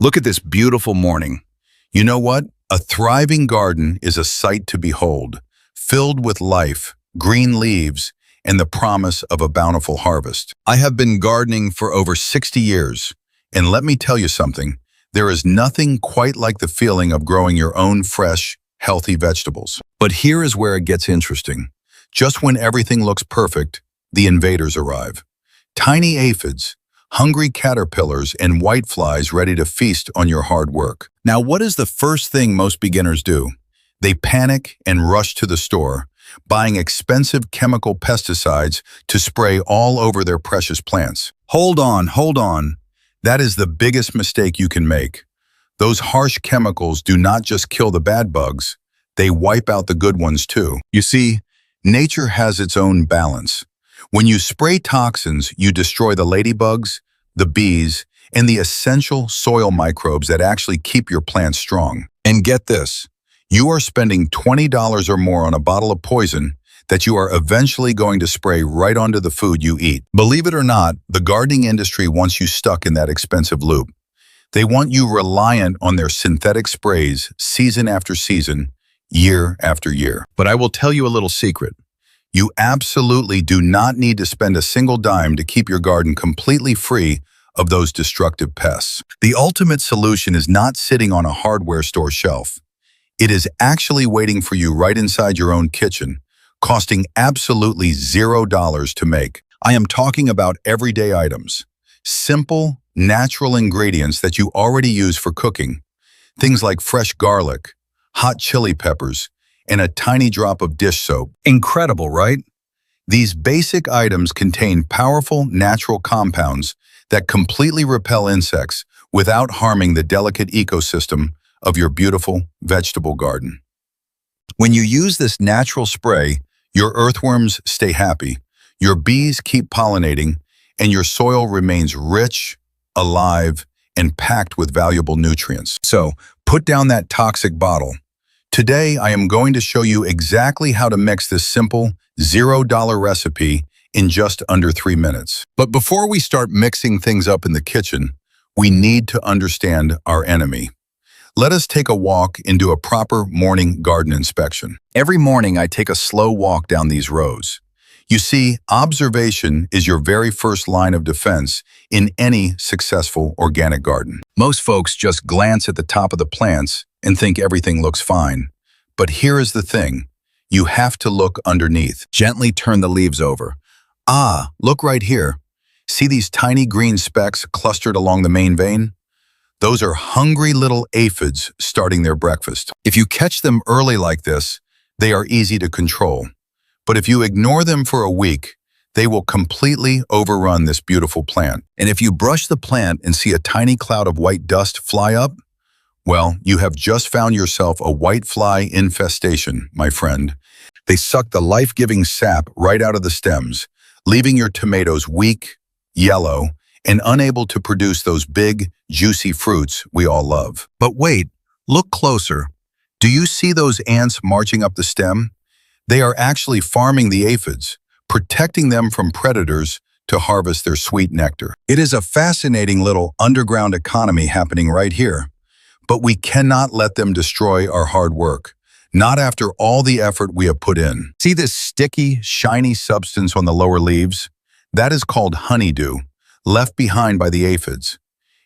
Look at this beautiful morning. You know what? A thriving garden is a sight to behold, filled with life, green leaves, and the promise of a bountiful harvest. I have been gardening for over 60 years, and let me tell you something, there is nothing quite like the feeling of growing your own fresh, healthy vegetables. But here is where it gets interesting. Just when everything looks perfect, the invaders arrive. Tiny aphids, hungry caterpillars, and whiteflies ready to feast on your hard work. Now, what is the first thing most beginners do? They panic and rush to the store, buying expensive chemical pesticides to spray all over their precious plants. Hold on. That is the biggest mistake you can make. Those harsh chemicals do not just kill the bad bugs, they wipe out the good ones too. You see, nature has its own balance. When you spray toxins, you destroy the ladybugs, the bees, and the essential soil microbes that actually keep your plants strong. And get this, you are spending $20 or more on a bottle of poison that you are eventually going to spray right onto the food you eat. Believe it or not, the gardening industry wants you stuck in that expensive loop. They want you reliant on their synthetic sprays season after season, year after year. But I will tell you a little secret. You absolutely do not need to spend a single dime to keep your garden completely free of those destructive pests. The ultimate solution is not sitting on a hardware store shelf. It is actually waiting for you right inside your own kitchen, costing absolutely $0 to make. I am talking about everyday items. Simple, natural ingredients that you already use for cooking. Things like fresh garlic, hot chili peppers, and a tiny drop of dish soap. Incredible, right? These basic items contain powerful natural compounds that completely repel insects without harming the delicate ecosystem of your beautiful vegetable garden. When you use this natural spray, your earthworms stay happy, your bees keep pollinating, and your soil remains rich, alive, and packed with valuable nutrients. So, put down that toxic bottle. Today, I am going to show you exactly how to mix this simple, $0 recipe in just under 3 minutes. But before we start mixing things up in the kitchen, we need to understand our enemy. Let us take a walk into a proper morning garden inspection. Every morning, I take a slow walk down these rows. You see, observation is your very first line of defense in any successful organic garden. Most folks just glance at the top of the plants and think everything looks fine. But here is the thing. You have to look underneath. Gently turn the leaves over. Look right here. See these tiny green specks clustered along the main vein? Those are hungry little aphids starting their breakfast. If you catch them early like this, they are easy to control. But if you ignore them for a week, they will completely overrun this beautiful plant. And if you brush the plant and see a tiny cloud of white dust fly up, well, you have just found yourself a whitefly infestation, my friend. They suck the life-giving sap right out of the stems, leaving your tomatoes weak, yellow, and unable to produce those big, juicy fruits we all love. But wait, look closer. Do you see those ants marching up the stem? They are actually farming the aphids, protecting them from predators to harvest their sweet nectar. It is a fascinating little underground economy happening right here. But we cannot let them destroy our hard work, not after all the effort we have put in. See this sticky, shiny substance on the lower leaves? That is called honeydew, left behind by the aphids.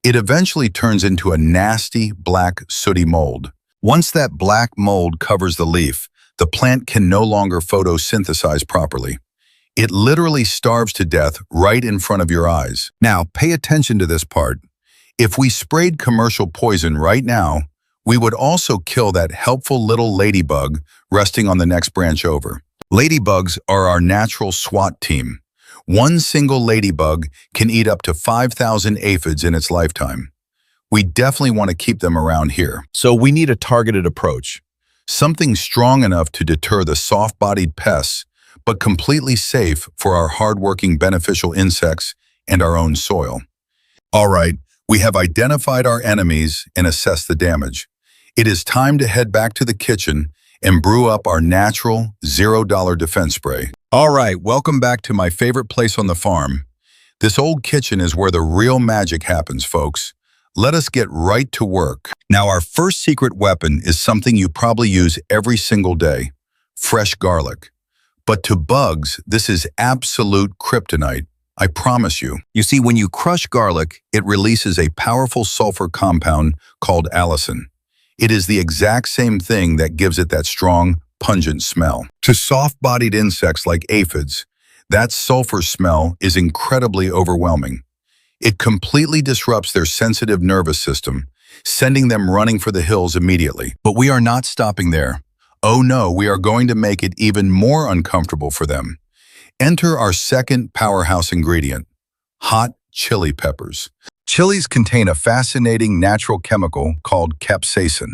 It eventually turns into a nasty, black, sooty mold. Once that black mold covers the leaf, the plant can no longer photosynthesize properly. It literally starves to death right in front of your eyes. Now, pay attention to this part. If we sprayed commercial poison right now, we would also kill that helpful little ladybug resting on the next branch over. Ladybugs are our natural SWAT team. One single ladybug can eat up to 5,000 aphids in its lifetime. We definitely want to keep them around here. So we need a targeted approach. Something strong enough to deter the soft-bodied pests, but completely safe for our hardworking beneficial insects and our own soil. All right, we have identified our enemies and assessed the damage. It is time to head back to the kitchen and brew up our natural $0 defense spray. All right, welcome back to my favorite place on the farm. This old kitchen is where the real magic happens, folks. Let us get right to work. Now, our first secret weapon is something you probably use every single day: fresh garlic. But to bugs, this is absolute kryptonite, I promise you. You see, when you crush garlic, it releases a powerful sulfur compound called allicin. It is the exact same thing that gives it that strong, pungent smell. To soft-bodied insects like aphids, that sulfur smell is incredibly overwhelming. It completely disrupts their sensitive nervous system, sending them running for the hills immediately. But we are not stopping there. Oh no, we are going to make it even more uncomfortable for them. Enter our second powerhouse ingredient: hot chili peppers. Chilies contain a fascinating natural chemical called capsaicin.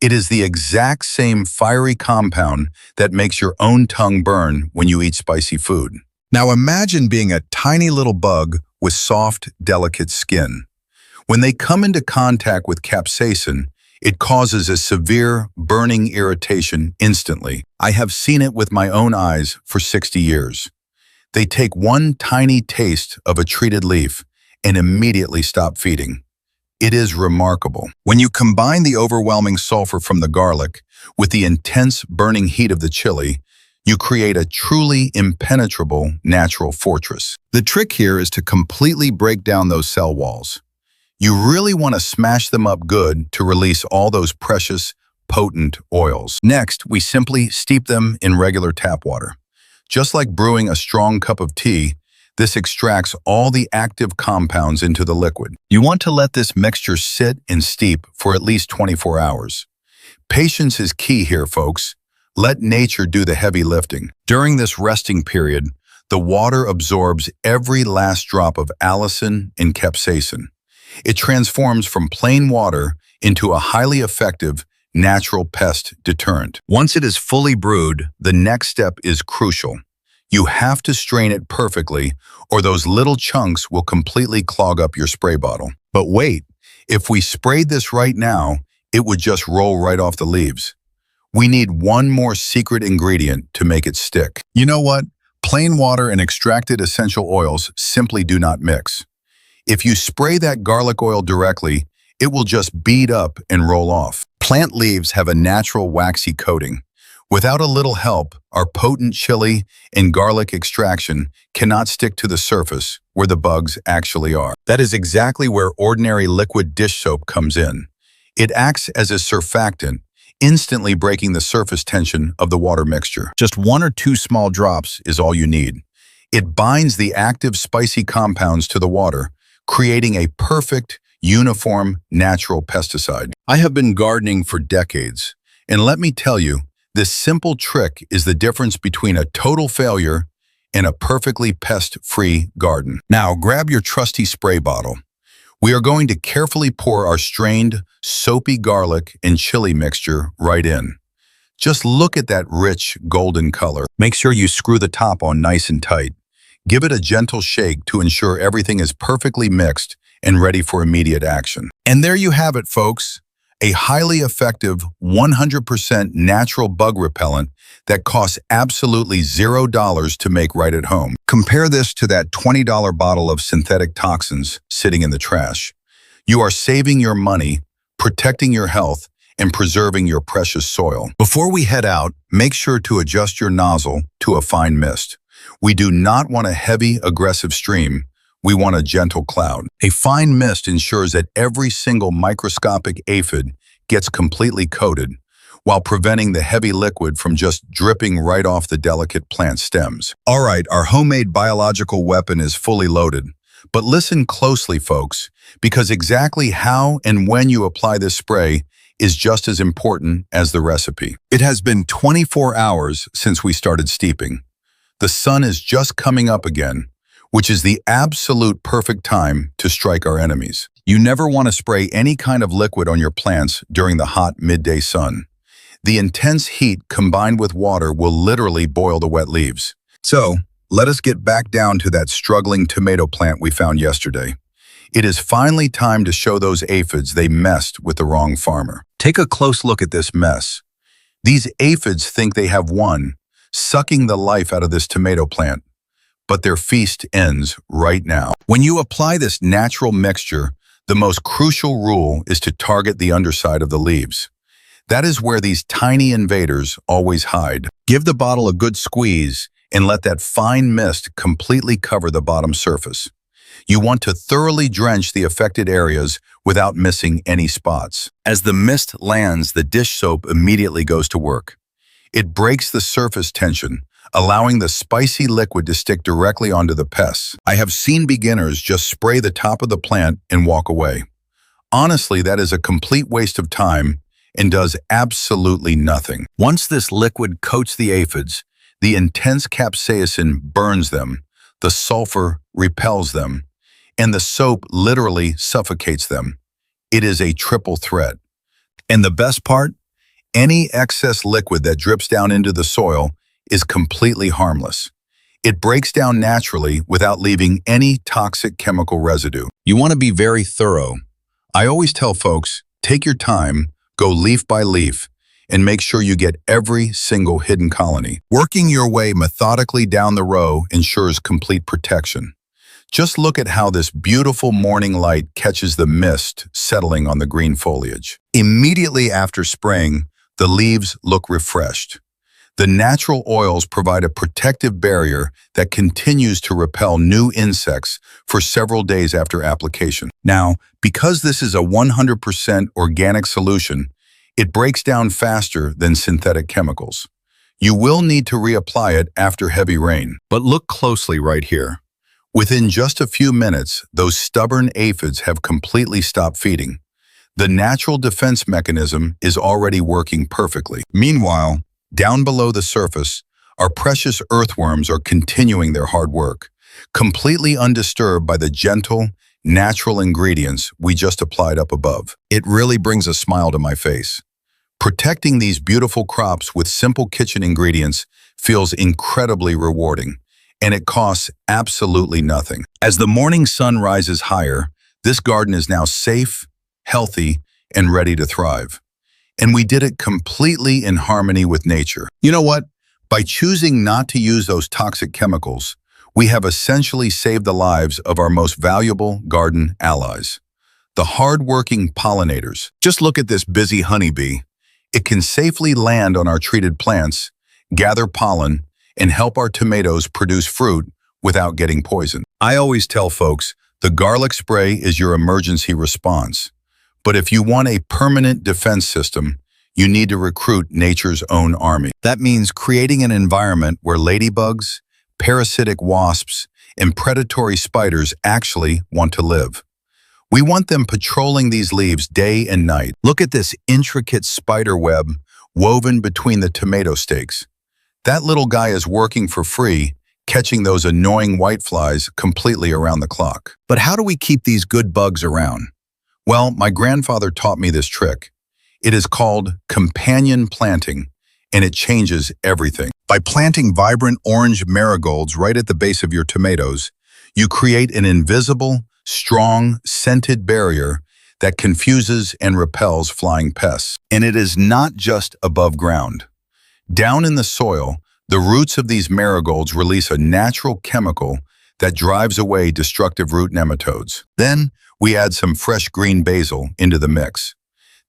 It is the exact same fiery compound that makes your own tongue burn when you eat spicy food. Now imagine being a tiny little bug with soft, delicate skin. When they come into contact with capsaicin, it causes a severe, burning irritation instantly. I have seen it with my own eyes for 60 years. They take one tiny taste of a treated leaf and immediately stop feeding. It is remarkable. When you combine the overwhelming sulfur from the garlic with the intense burning heat of the chili, you create a truly impenetrable natural fortress. The trick here is to completely break down those cell walls. You really want to smash them up good to release all those precious, potent oils. Next, we simply steep them in regular tap water. Just like brewing a strong cup of tea, this extracts all the active compounds into the liquid. You want to let this mixture sit and steep for at least 24 hours. Patience is key here, folks. Let nature do the heavy lifting. During this resting period, the water absorbs every last drop of allicin and capsaicin. It transforms from plain water into a highly effective natural pest deterrent. Once it is fully brewed, the next step is crucial. You have to strain it perfectly, or those little chunks will completely clog up your spray bottle. But wait, if we sprayed this right now, it would just roll right off the leaves. We need one more secret ingredient to make it stick. You know what? Plain water and extracted essential oils simply do not mix. If you spray that garlic oil directly, it will just bead up and roll off. Plant leaves have a natural waxy coating. Without a little help, our potent chili and garlic extraction cannot stick to the surface where the bugs actually are. That is exactly where ordinary liquid dish soap comes in. It acts as a surfactant, instantly breaking the surface tension of the water mixture. Just 1 or 2 small drops is all you need. It binds the active spicy compounds to the water, creating a perfect, uniform, natural pesticide. I have been gardening for decades, and let me tell you, this simple trick is the difference between a total failure and a perfectly pest-free garden. Now, grab your trusty spray bottle. We are going to carefully pour our strained, soapy garlic and chili mixture right in. Just look at that rich, golden color. Make sure you screw the top on nice and tight. Give it a gentle shake to ensure everything is perfectly mixed and ready for immediate action. And there you have it, folks. A highly effective, 100% natural bug repellent that costs absolutely $0 to make right at home. Compare this to that $20 bottle of synthetic toxins sitting in the trash. You are saving your money, protecting your health, and preserving your precious soil. Before we head out, make sure to adjust your nozzle to a fine mist. We do not want a heavy, aggressive stream. We want a gentle cloud. A fine mist ensures that every single microscopic aphid gets completely coated, while preventing the heavy liquid from just dripping right off the delicate plant stems. All right, our homemade biological weapon is fully loaded. But listen closely, folks, because exactly how and when you apply this spray is just as important as the recipe. It has been 24 hours since we started steeping. The sun is just coming up again, which is the absolute perfect time to strike our enemies. You never want to spray any kind of liquid on your plants during the hot midday sun. The intense heat combined with water will literally boil the wet leaves. So, let us get back down to that struggling tomato plant we found yesterday. It is finally time to show those aphids they messed with the wrong farmer. Take a close look at this mess. These aphids think they have won, sucking the life out of this tomato plant. But their feast ends right now. When you apply this natural mixture, The most crucial rule is to target the underside of the leaves. That is where these tiny invaders always hide. Give the bottle a good squeeze and let that fine mist completely cover the bottom surface. You want to thoroughly drench the affected areas without missing any spots. As the mist lands, the dish soap immediately goes to work. It breaks the surface tension, allowing the spicy liquid to stick directly onto the pests. I have seen beginners just spray the top of the plant and walk away. Honestly, that is a complete waste of time and does absolutely nothing. Once this liquid coats the aphids, the intense capsaicin burns them, the sulfur repels them, and the soap literally suffocates them. It is a triple threat. And the best part? Any excess liquid that drips down into the soil is completely harmless. It breaks down naturally without leaving any toxic chemical residue. You want to be very thorough. I always tell folks, take your time, go leaf by leaf, and make sure you get every single hidden colony. Working your way methodically down the row ensures complete protection. Just look at how this beautiful morning light catches the mist settling on the green foliage. Immediately after spraying, the leaves look refreshed. The natural oils provide a protective barrier that continues to repel new insects for several days after application. Now, because this is a 100% organic solution, it breaks down faster than synthetic chemicals. You will need to reapply it after heavy rain. But look closely right here. Within just a few minutes, those stubborn aphids have completely stopped feeding. The natural defense mechanism is already working perfectly. Meanwhile, down below the surface, our precious earthworms are continuing their hard work, completely undisturbed by the gentle, natural ingredients we just applied up above. It really brings a smile to my face. Protecting these beautiful crops with simple kitchen ingredients feels incredibly rewarding, and it costs absolutely nothing. As the morning sun rises higher, this garden is now safe, healthy, and ready to thrive. And we did it completely in harmony with nature. You know what? By choosing not to use those toxic chemicals, we have essentially saved the lives of our most valuable garden allies, the hard-working pollinators. Just look at this busy honeybee. It can safely land on our treated plants, gather pollen, and help our tomatoes produce fruit without getting poisoned. I always tell folks, the garlic spray is your emergency response. But if you want a permanent defense system, you need to recruit nature's own army. That means creating an environment where ladybugs, parasitic wasps, and predatory spiders actually want to live. We want them patrolling these leaves day and night. Look at this intricate spider web woven between the tomato stakes. That little guy is working for free, catching those annoying whiteflies completely around the clock. But how do we keep these good bugs around? Well, my grandfather taught me this trick. It is called companion planting, and it changes everything. By planting vibrant orange marigolds right at the base of your tomatoes, you create an invisible, strong, scented barrier that confuses and repels flying pests. And it is not just above ground. Down in the soil, the roots of these marigolds release a natural chemical that drives away destructive root nematodes. Then, we add some fresh green basil into the mix.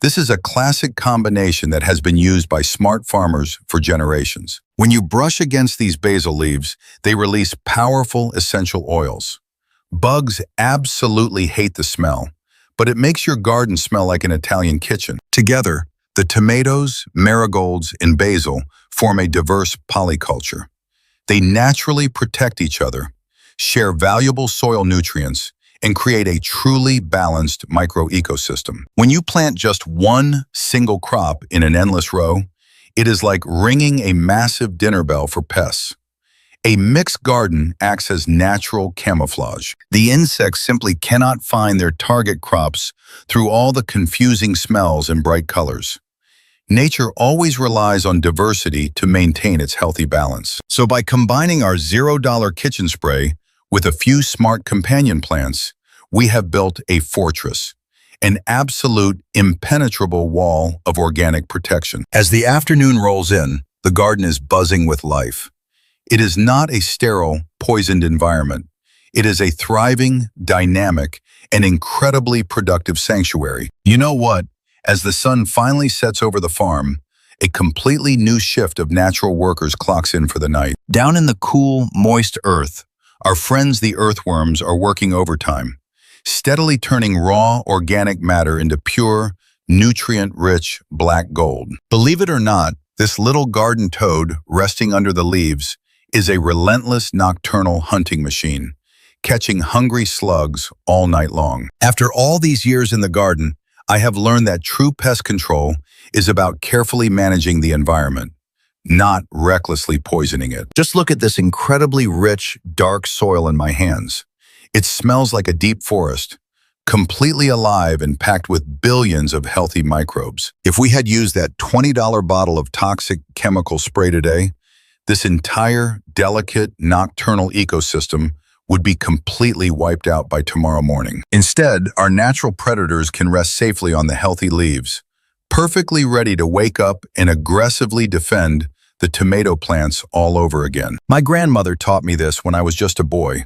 This is a classic combination that has been used by smart farmers for generations. When you brush against these basil leaves, they release powerful essential oils. Bugs absolutely hate the smell, but it makes your garden smell like an Italian kitchen. Together, the tomatoes, marigolds, and basil form a diverse polyculture. They naturally protect each other, share valuable soil nutrients, and create a truly balanced microecosystem. When you plant just one single crop in an endless row, it is like ringing a massive dinner bell for pests. A mixed garden acts as natural camouflage. The insects simply cannot find their target crops through all the confusing smells and bright colors. Nature always relies on diversity to maintain its healthy balance. So by combining our $0 kitchen spray with a few smart companion plants, we have built a fortress, an absolute impenetrable wall of organic protection. As the afternoon rolls in, the garden is buzzing with life. It is not a sterile, poisoned environment. It is a thriving, dynamic, an incredibly productive sanctuary. You know what? As the sun finally sets over the farm, a completely new shift of natural workers clocks in for the night. Down in the cool, moist earth, our friends the earthworms are working overtime, steadily turning raw, organic matter into pure, nutrient-rich black gold. Believe it or not, this little garden toad resting under the leaves is a relentless nocturnal hunting machine, catching hungry slugs all night long. After all these years in the garden, I have learned that true pest control is about carefully managing the environment, not recklessly poisoning it. Just look at this incredibly rich, dark soil in my hands. It smells like a deep forest, completely alive and packed with billions of healthy microbes. If we had used that $20 bottle of toxic chemical spray today, this entire delicate nocturnal ecosystem would be completely wiped out by tomorrow morning. Instead, our natural predators can rest safely on the healthy leaves, perfectly ready to wake up and aggressively defend the tomato plants all over again. My grandmother taught me this when I was just a boy.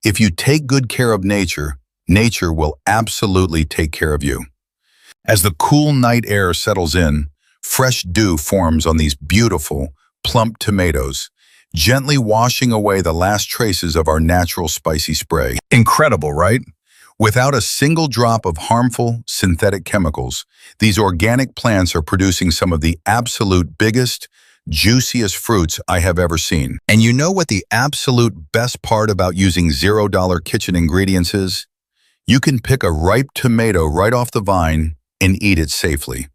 If you take good care of nature, nature will absolutely take care of you. As the cool night air settles in, fresh dew forms on these beautiful, plump tomatoes, gently washing away the last traces of our natural spicy spray. Incredible, right? Without a single drop of harmful synthetic chemicals, these organic plants are producing some of the absolute biggest, juiciest fruits I have ever seen. And you know what the absolute best part about using $0 kitchen ingredients is? You can pick a ripe tomato right off the vine and eat it safely.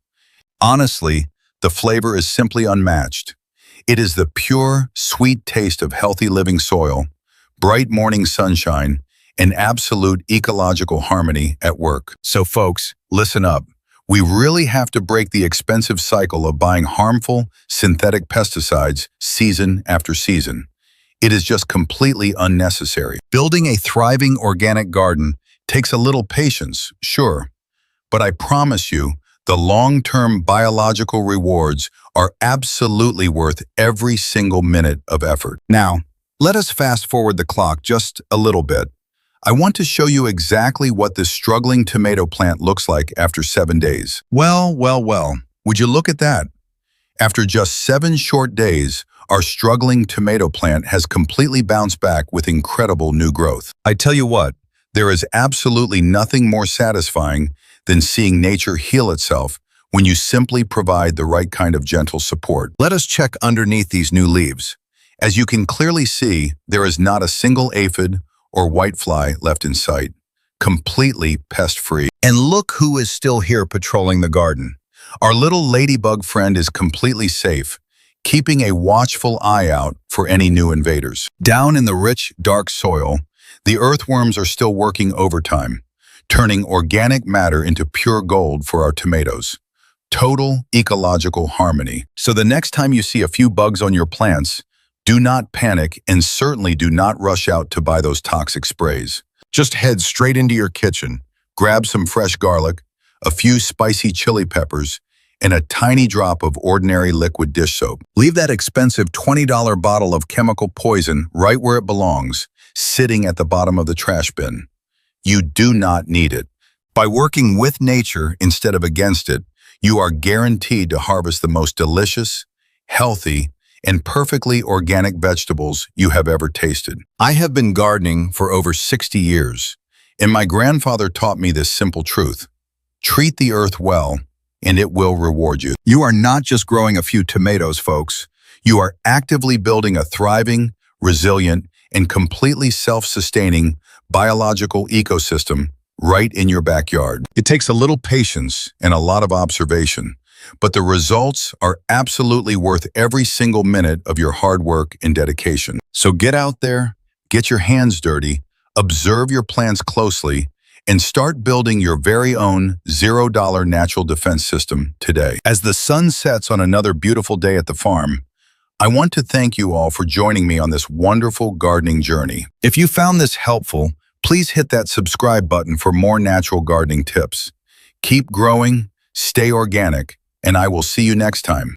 Honestly, the flavor is simply unmatched. It is the pure, sweet taste of healthy living soil, bright morning sunshine, and absolute ecological harmony at work. So folks, listen up. We really have to break the expensive cycle of buying harmful, synthetic pesticides season after season. It is just completely unnecessary. Building a thriving organic garden takes a little patience, sure, but I promise you, the long-term biological rewards are absolutely worth every single minute of effort. Now, let us fast forward the clock just a little bit. I want to show you exactly what this struggling tomato plant looks like after 7 days. Well, would you look at that? After just 7 short days, our struggling tomato plant has completely bounced back with incredible new growth. I tell you what, there is absolutely nothing more satisfying than seeing nature heal itself when you simply provide the right kind of gentle support. Let us check underneath these new leaves. As you can clearly see, there is not a single aphid or whitefly left in sight, completely pest-free. And look who is still here patrolling the garden. Our little ladybug friend is completely safe, keeping a watchful eye out for any new invaders. Down in the rich, dark soil, the earthworms are still working overtime, turning organic matter into pure gold for our tomatoes. Total ecological harmony. So the next time you see a few bugs on your plants, do not panic and certainly do not rush out to buy those toxic sprays. Just head straight into your kitchen, grab some fresh garlic, a few spicy chili peppers, and a tiny drop of ordinary liquid dish soap. Leave that expensive $20 bottle of chemical poison right where it belongs, sitting at the bottom of the trash bin. You do not need it. By working with nature instead of against it, you are guaranteed to harvest the most delicious, healthy, and perfectly organic vegetables you have ever tasted. I have been gardening for over 60 years, and my grandfather taught me this simple truth. Treat the earth well, and it will reward you. You are not just growing a few tomatoes, folks. You are actively building a thriving, resilient, and completely self-sustaining biological ecosystem right in your backyard. It takes a little patience and a lot of observation, but the results are absolutely worth every single minute of your hard work and dedication. So get out there, get your hands dirty, observe your plants closely, and start building your very own $0 natural defense system today. As the sun sets on another beautiful day at the farm, I want to thank you all for joining me on this wonderful gardening journey. If you found this helpful, please hit that subscribe button for more natural gardening tips. Keep growing, stay organic, and I will see you next time.